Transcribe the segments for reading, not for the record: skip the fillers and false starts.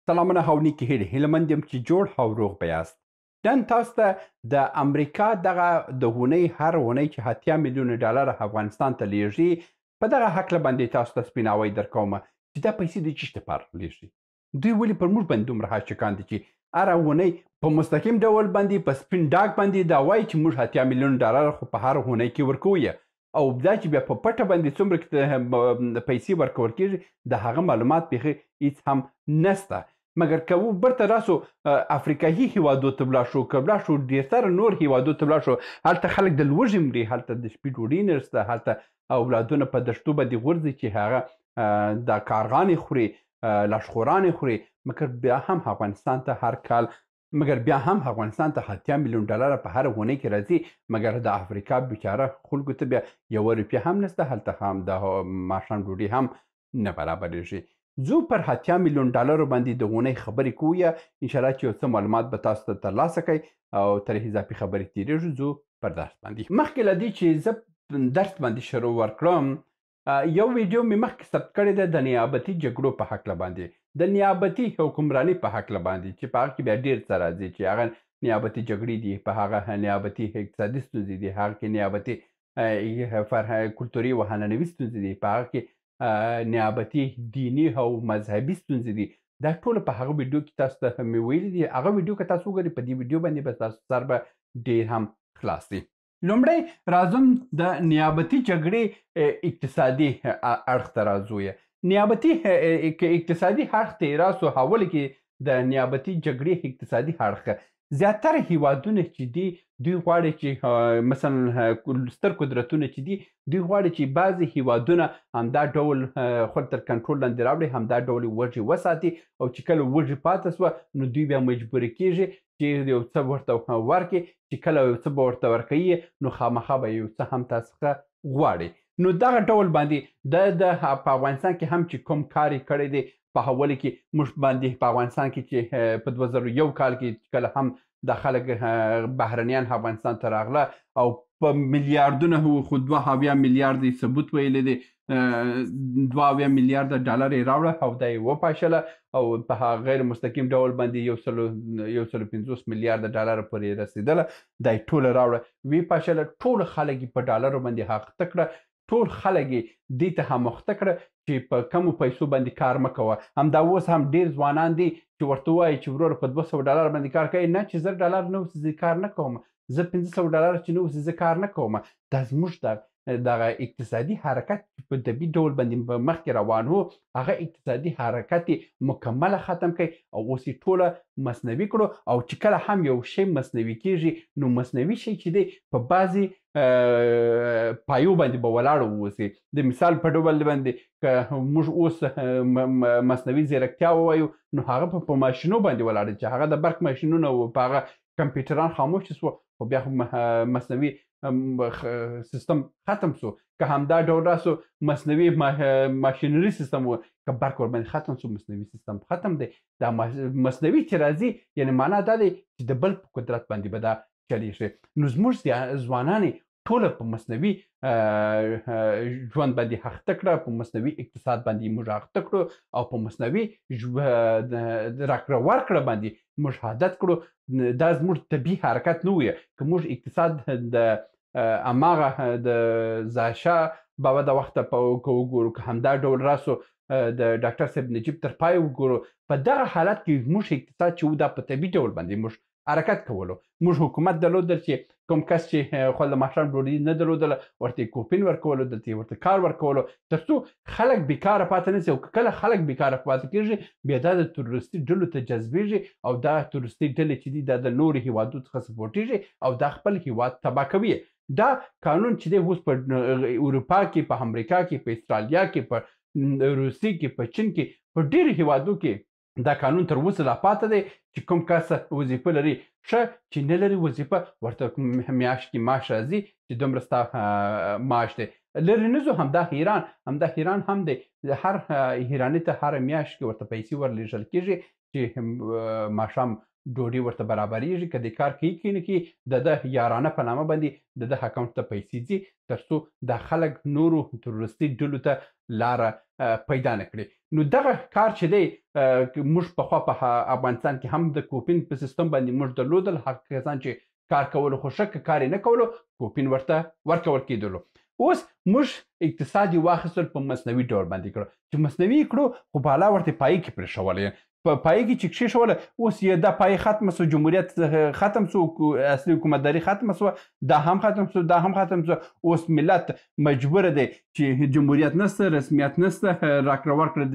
سلامونه او نیکی هیلې هیلهمند یم چې جوړ او روغ به یاست. نن تاسو ته د امریکا دغه د اونۍ هر اونۍ چې 80 میلیونه ډالر افغانستان ته لیږي په دغه هکله باندې تاسو ته سپیناوی درکومه چې دا پیسې د چیش دپاره لیږي. دوی ولې پر موږ باندې دومره حاشقان دي چې هره اونۍ په مستقیم ډول باندې په سپین ډاګ باندې دا وایي چې موږ 80 میلیونه ډالر خو په هر اونۍ کې ورکوو او دا چې بیا په پټه باندې څومره پیسې ورکول کېږي د هغه معلومات بیخي هیڅ هم نسته. مګر که برته راسو افریقایي هیوادو ته ولاړ شو که ولاړ شو ډېرتره نور هیوادو ته ولاړ شو هلته خلک د لوږې مري هلته د شپې ډوډۍ نشته هلته اولادونه په دشتو باندې غورځي چې هغه د کارغانې خوري لاشخورانې خوري مګر بیا هم افغانستان ته 80 میلیون ډالر په هر اونۍ کې راځي مګر د افریقا بیچاره خلکو ته بیا 1 روپیه هم نشته هلته هم د ماښام ډوډۍ هم نه برابرېږي. زو پر 80 میلیون ډالرو باندې د اونۍ خبرې کوو انشاءالله چې یو څه معلومات به تاسو ته ترلاسه کوئ او تر اضافي خبرې تېرېږو. زو پر درس باندې مخکې له دې چې زه درس باندې شروع ورکړم یو ویډیو مې مخکې ثبت کړې ده د نیابتي جګړو په هکله باندې د نیابتي حکمرانۍ په هکله باندې چې په هغه کې بیا ډېر څه راځي چې هغه نیابتي جګړې دي په هغه نیابتي اقتصادي ستونزې دي هغه کې نیابتي کلتوري او عنعنوي ستونزې دي په هغه کې نیابتي دیني او مذهبي ستونزې دي دا ټول په هغه ویډیو کې تاسو ته مې ویلي دي هغه ویډیو که تاسو وګورئ په دې ویډیو باندې به تاسو سر به ډېر هم خلاص وي. لومړی راځم د نیابتي جګړې اقتصادي اړخ ته راځو نیابتي اقتصادي اړخ ته یې راسو حواله کې د نیابتي جګړې اقتصادي اړخ زیاتره هیوادونه چې دي دوی غواړي چې مثلا ستر قدرتونه چې دي دوی غواړي چې بعضې هیوادونه همدا ډول خپل تر کنټرول لاندې راوړي همدا ډول وږي وساتي او چې کله وږي پاته سوه نو دوی بیا مجبورې کېږي چې یو څه ورته ورکړي چې کله یو څه به ورته ورکوي نو خامخا به یو څه هم تاسو څخه غواړي. نو دغه ډول باندې په افغانستان کې هم چې کوم کار یې کړی دی په حواله کې موږ باندې په افغانستان کې چې په 2001 کال کې کله هم د خلک بهرنیان افغانستان ته راغله او په میلیاردونه خو 2 میلیارد ثبوت ویلی دی 2 میلیارد ډالر یې راوړه او دا یې وپاشله او په غیر مستقیم ډول باندې 150 میلیارد ډالر پورې رسېدله دا یې ټوله راوړه وی پاشله ټول خلک په ډالرو باندې حاقته کړه ټول خلک یې دې ته هماخته کړه چې په کمو پیسو باندې کار مه کوه. همدا اوس هم ډېر ځوانان دي چې ورته ووایي چې وروره په 200 ډالر باندې کار کوي نه چې 1000 ډالر نه اوسي زه کار نه کوم زه 500 ډالر چې نه اوسي زه کار نه کوم. دا زموږ دغه اقتصادي حرکت په طبیعي ډول باندې مخکې روان و هغه اقتصادي حرکت مکمله ختم کړي او اوس یې ټوله مصنوي کړو او چې کله هم یو شی مصنوي کېږي نو مصنوي شی چې دی په بعضې پایو باندې به ولاړ واوسي. د مثال په ډول باندې که موږ اوس مصنوي ځیرکتیا ووایو نو هغه په ماشینو باندې ولاړ چې هغه د برق ماشینونه و په هغه کمپیوټران خاموش شو خو بیا مصنوي سیستم ختم سو که همدا ډول راسو مصنوي ماشینري سیستم و که برق ورباندې ختم سو مصنوي سیستم ختم دی. دا مصنوي چې راځي یعنې معنا دا دی چې د بل په قدرت باندې به دا چلیږي. نو زموږ ځوانان ټوله په مصنوي ژوند باندې اخته کړه په مصنوي اقتصاد باندې موږ اخته کړو او په مصنوي راکړه ورکړه باندې موږ عادت کړو. دا زموږ طبیعي حرکت نه وي که موږ اقتصاد د هماغه د ظاهرشاه بابا د وخته که وګورو که همدا ډول راسو د ډاکټر صاحب نجیب تر پای وګورو په دغه حالت کې زموږ اقتصاد چې و دا په طبیعي ډول باندې موږ حرکت کولو. موږ حکومت درلودل چې کوم کس چې خو د ماښام ډوډۍ نه درلودله ورته یې کوپین ورکولو دلته یې ورته کار ورکولو تر څو خلک بیکاره پاته نه شي او که کله خلک بیکاره پاته کېږي بیا دا د تروریستي ډلو ته جذبېږي او دا تروریستي ډلې چې دي دا د نورو هیوادو څخه سپورټېږي او دا خپل هیواد تباه کوي. دا قانون چې دی اوس په اروپا کې په امریکا کې په استرالیا کې په روسیې کې په چین کې په ډېرو هیوادو کې دا قانون تر اوسه لا پاته دی چې کوم کس وظیفه لري ښه چې نه لري وظیفه ورته میاشت کې معاش راځي چې دومره ستا معاش دی. لرې نه ځو همدا ایران هم دی هر ایراني ته هره میاشت کې ورته پیسې ورلیږل کېږي چې ماښام ډوډۍ ورته برابریږي، که د کار کوي که نه کوي د ده یارانه په نامه باندې د ده اکاونټ ته پیسې ځي تر څو دا خلک نورو تروریستي ډلو ته لاره پیدا نه کړي. نو دغه کار چې دی موږ پخوا په افغانستان کې هم د کوپین په سیستم باندې موږ درلودل، هغه کسان چې کار کولو خو ښه که کار یې نه کولو کوپین ورته ورکول کېدلو. اوس موږ اقتصاد یې واخیستل په مصنوي ډول باندې کړو چې مصنوي یې کړو خو بالا ورته پایې کې پرېښولی په پایې کې چې کښېښوله اوس یې دا پایې ختمه سو، جمهوریت ختم سو، اصلي حکومتداري ختمه سوه، دا هم ختم سو، دا هم ختم سو. اوس ملت مجبوره دی چې جمهوریت نسته، رسمیت نسته، راکړه ورکړه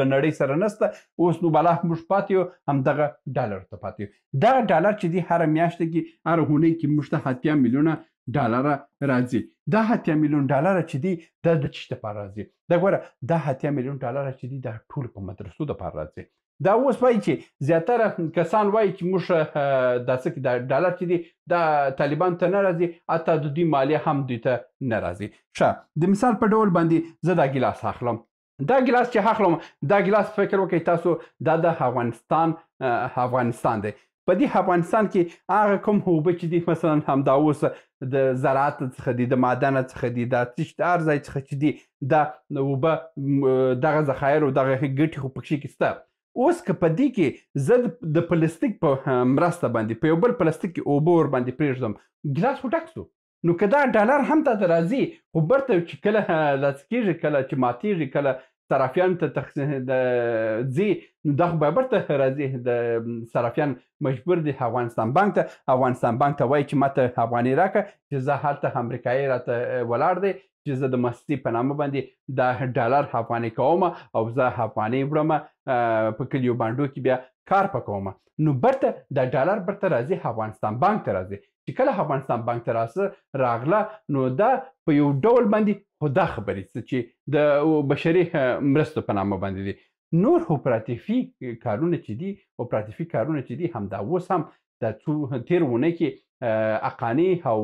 د نړۍ سره نسته. اوس نو بالا موږ پاتې یو همدغه ډالر ته پاتې یو. دغه ډالر چې دی هره میاشت کې هره اونۍ کې موږ ته 80 میلیونه ډالره راځي. دا 80 میلیون ډالره چې دی دا د څه دپاره راځي؟ دا ګوره دا 80 میلیون ډالره چې دی دا ټول په مدرسو دپاره راځي. دا اوس وایي چې زیاتره کسان وایي چې موږ دا څه دا ډالر چې دی دا طالبانو ته نه راځي، حتی د دوی مالیه هم دوی ته نه راځي. ښه د مثال په ډول باندې زه دا ګیلاس اخلم، دا ګیلاس چې اخلم دا ګیلاس فکر وکړئ تاسو دا د افغانستان دی. په دې افغانستان کې هغه کوم اوبه چې دي مثلا همدا اوس د زراعت څخه دي، د معدنه څخه دي، دا هر ځای څخه چې دي دا اوبه دغه ذخایر او دغه ګټې خو پکښې کې شته. اوس که په دې کې زه د پلاستیک په مرسته باندې په یو بل پلاستیک کې اوبه ور باندې پرېږدم ګیلاس خو ډک سو، نو که دا ډالر هم تا ته راځي خو برته چې کله داسې کېږي کله چې ماتېږي کله صرافیانو ته ځي نو دا خو به برته راځي. د صرافیان مجبور دي افغانستان بانک ته وایي چې ماته افغانۍ راکړه چې زه هلته امریکایي راته ولاړ دی چې زه د مستي په نامه باندې دا ډالر افغانۍ کوم او زه افغانۍ وړم په کلیو بانډو کې بیا کار پکوم. نو برته دا ډالر برته راځي افغانستان بانک ته راځي. چې کله افغانستان بانک ته راغله نو دا په یو ډول باندې خو دا خبرې چې د بشري مرستو په نامه باندې دي. نور اپراتیفي کارونه چې دي همدا اوس هم د تېر اونۍ کې اقاني او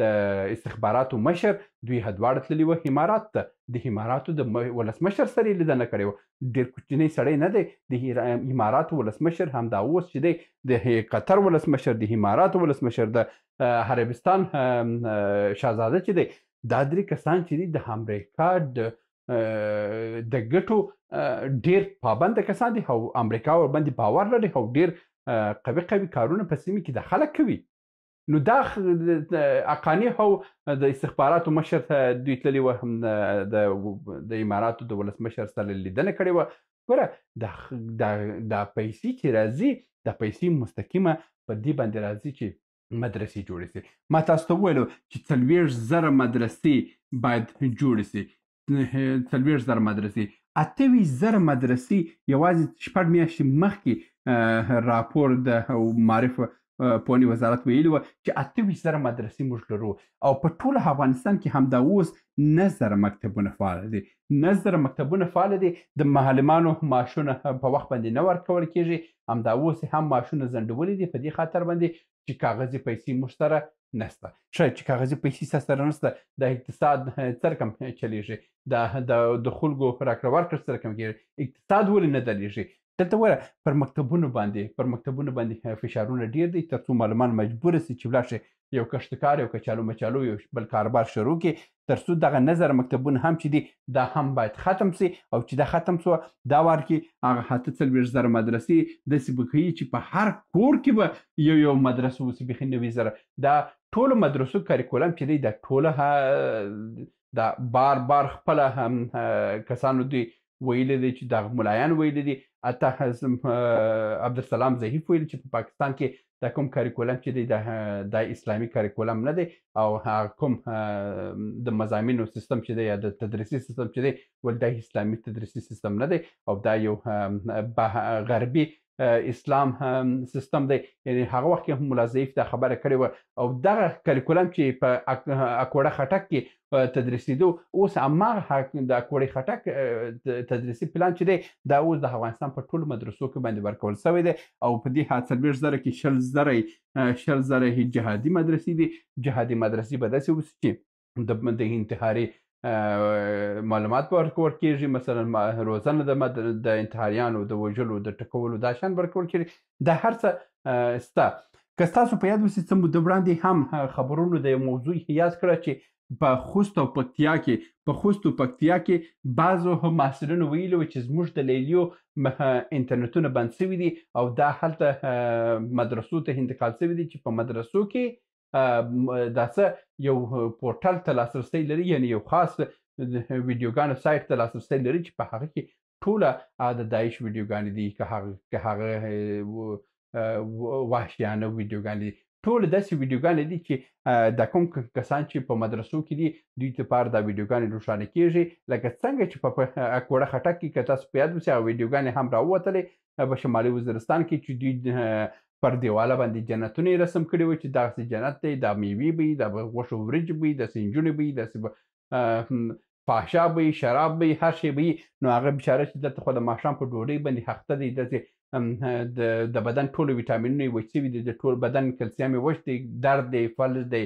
د استخباراتو مشر دوی دواړه تللي وه امارات ته. د اماراتو د ولسمشر سره یې لیدنه کړې وه. ډېر کوچنی سړی نه دی. د اماراتو ولسمشر همدا اوس چې دی د قطر ولسمشر، د اماراتو ولسمشر، د عربستان شاهزاده چې دی، دا درې کسان چې دي د امریکا د ګټو ډېر پابنده کسان دي او امریکا ورباندې باور لري او ډېر قوي کارونه په سیمه کې د خلک کوي. نو دا اقاني او د استخباراتو مشر دوی تللي وه، د اماراتو د ولسمشر سره لیدنه کړې وه. ګوره دا پیسې چې راځي دا پیسې مستقیمه په دې باندې راځي چې مدرسې جوړې سي. ما تاسو ته وویلو چې 40,000 مدرسې باید جوړې سي. 40,000 مدرسې، 28,000 مدرسې یوازې 6 میاشتې مخکې راپور د معارف پوهنې وزارت ویلي وه چې 28,000 مدرسې موږ لرو او په ټول افغانستان کې همدا اوس 9,000 مکتبونه فعال دي. 9,000 مکتبونه فعال دي. د معلمانو معاشونه په وخت باندې نه ورکول کېږي. همدا اوس هم معاشونه ځنډولي دي په دې خاطر باندې چې کاغذي پیسې موږ سره نسته. ښه چې کاغذي پیسې سره نسته د اقتصاد څرکم چلیږي، د خلکو راکړه ورکړه څرکم کېږي، اقتصاد ولې نه درېږي؟ دلته وره پر مکتبونو باندې فشارونه ډېر دي تر څو معلمان مجبوره سي چې ولاړ شي یو کښتکار یو کچالو مچالو یو بل کاروبار شروع کړي تر څو دغه 9,000 مکتبونه هم چې دي دا هم باید ختم سي. او چې دا ختم سوه دا وار کې هغه 48,000 مدرسې داسې به کوي چې په هر کور کې به یو مدرسه اوسي بیخي 90,000. دا ټولو مدرسو کاریکولم چې دی دا ټوله دا بار خپله کسانو دوی ویلي دی چې دا ملایان ویلي دي. حتی عبدالسلام ظهیف ویلي چې په پاکستان کې دا کوم کاریکولم چې دی دا اسلامي کاریکولم نه دی او کوم د مضامینو سیستم چې دی یا د تدریسي سیستم چې دی ول دا اسلامي تدریسي سیستم نه دی او دا یو غربي اسلام سیستم دی. یعنی هغه وخت کې هم ملا ظهیف دا خبره کړې وه او دغه کاریکولم چې په اکوړه خټک کې تدریسېدو اوس هماغه د اکوړې خټک تدریسي پلان چې دی دا اوس د افغانستان په ټولو مدرسو کې باندې ورکول شوی دی او په دې 40,000 کې 10,000 جهادي مدرسې دي. جهادي مدرسې به داسې اوسي چې د انتحاري معلومات به ورکول کېږي، مثلا روزنه د انتحاریانو د وژلو د ټکولو دا شیان به ورکول کېږي. دا هر څه سته. که ستاسو په یاد وسي څه موده وړاندې هم خبرونو د یو موضوع یاد کړه چې په خوست او پکتیا کې بعضو محصلینو ویلي وو چې زموږ د لیلیو انټرنیټونه بند سوي دي او دا هلته مدرسو ته انتقال سوي دي چې په مدرسو کې دا څه یو پورټل ته لاسرسی لري، یعنې یو خاص ویډیوګانو سایټ ته لاسرسی لري چې په هغه کې ټوله د داعش ویډیوګانې دي، که هغه وحشیانه ویډیوګانې دي، ټولې داسې ویډیوګانې دي چې دا کوم کسان چې په مدرسو کې دي دوی لپاره دا ویډیوګانې روښانه کېږي. لکه څنګه چې په اکوړه خټک کې که تاسو په یاد وسي هغه ویډیوګانې هم راووتلې په شمالي وزیرستان کې چې دوی پر دیواله باندې جنتونه یې رسم کړي وو چې دغسې جنت دی، دا میوې به وي، دا غوښو وریجې به وي، داسې نجونې به وي، داسې به فحشا به وي، شراب به وي، هر شی به وي. نو هغه بیچاره چې دلته خو د ماښام په ډوډۍ باندې اخته دی، داسې د بدن ټولو ویټامینونه یې وچ سوي دي، د ټول بدن کلسیم یې وچ دی، درد دی، فلج دی،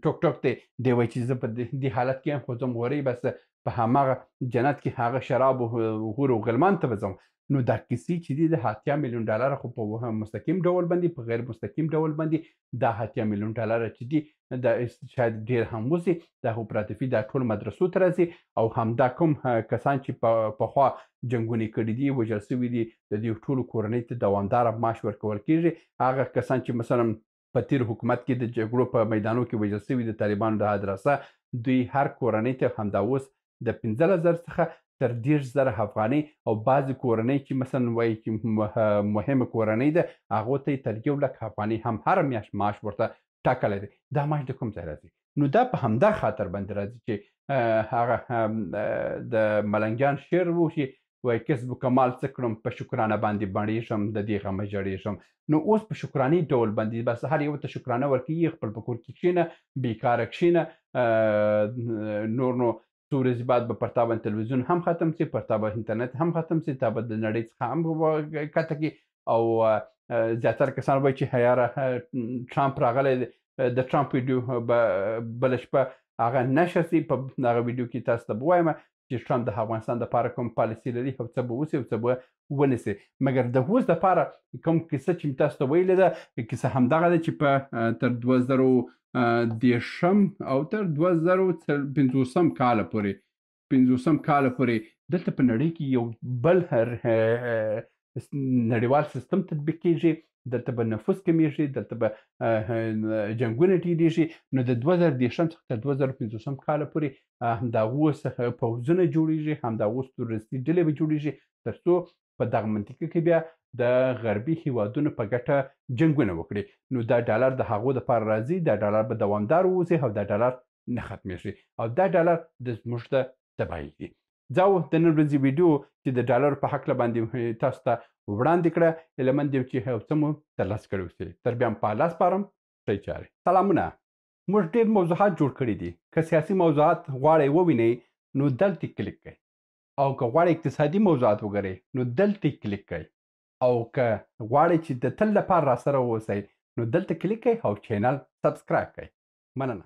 ټوک دی. دی وایي چې زه په دې حالت کې یم خو ځم غورئ بس په هماغه جنت کې هغه شراب و غور و غلمان ته به ځم. نو دا کیسې چې دي د 80 میلیون ډالره خو په مستقیم ډول باندې، په غیر مستقیم ډول باندې دا 80 میلیون ډالره چې دي دا شاید ډېر هم وځي، دا خو پراتفي دا ټول مدرسو ته راځي او همدا کوم کسان چې پخوا جنګونه کړي دي، وژل سوي دي، د دې ټولو کورنۍ ته دوامداره معاش ورکول کېږي. هغه کسان چې مثلا په تیر حکومت کې د جګړو په میدانو کې وژل سوي د طالبانو د ادرسه، دوی هر کورنۍ ته همدا اوس د 15,000 څخه تر 10,000 افغانۍ او بعضې کورنۍ چې مثلا وایي چې مهمه کورنۍ ده هغو ته یې تر 1,00,000 افغانۍ هم هره میاشت معاش ورته ټاکلی دی. دا معاش د کوم ځای راځي؟ نو دا په همدا خاطر باندې راځي چې هغه د ملنګیان شعر و چې وایي کسب و کمال څه کړم په شکرانه باندې بڼېږم د دې غمه ژړېږم. نو اوس په شکرانې ډول باندې بس هر یو ته شکرانه ورکوي، خپل په کور کې کښېنه، بېکاره کښېنه، نور نو څو ورځې بعد به پر تا باندې تلویزیون هم ختم سي، پر تا به انټرنیټ هم ختم سي، تا به د نړۍ څخه هم کته کړي. او زیاتره کسان وایي چې یاره ټرامپ راغلی دی، د ټرامپ ویډیو به بله شپه هغه نشر سي. په هغه ویډیو کې تاسو ته به وایم چې ټرامپ د افغانستان دپاره کوم پالیسي لري او څه به وسي او څه به ونیسي. مګر د اوس دپاره کوم کیسه چې مې تاسو ته ویلې ده، کیسه همدغه ده چې په تر 2010 او تر 2050 کاله پورې دلته په نړۍ کې یو بل نړیوال سیستم تطبیق کېږي، دلته به نفوس کمیږي، دلته به جنګونه ډېرېږي. نو د 2010 څخه تر 2050 کاله پورې همدغه اوس پوځونه جوړېږي، همدغه اوس تروریستي ډلې به جوړېږي تر څو په دغه منطقه کې بیا د غربي هیوادونو په ګټه جنګونه وکړي. نو دا ډالر د هغو دپاره راځي، دا ډالر به دوامدار واوسي او دا ډالر نه ختمېږي او دا ډالر زموږ ته تباهي دي. دا و د نن ورځې ویډیو چې د ډالرو په هکله باندې تاسو ته وړاندې کړه. هیله مند یم چې یو څه مو ترلاسه کړي اوسئ. تر بیا هم په الله سپارم. ښې چارې. سلامونه. موږ ډېر موضوعات جوړ کړي دي. که سیاسي موضوعات غواړئ ووینئ نو دلته کلیک کړئ، او که غواړئ اقتصادي موضوعات وګورئ نو دلته کلیک کړئ، او که غواړئ چې د تل لپاره راسره واوسئ نو دلته کلیک کړئ او چینل سبسکرایب کړئ. مننه.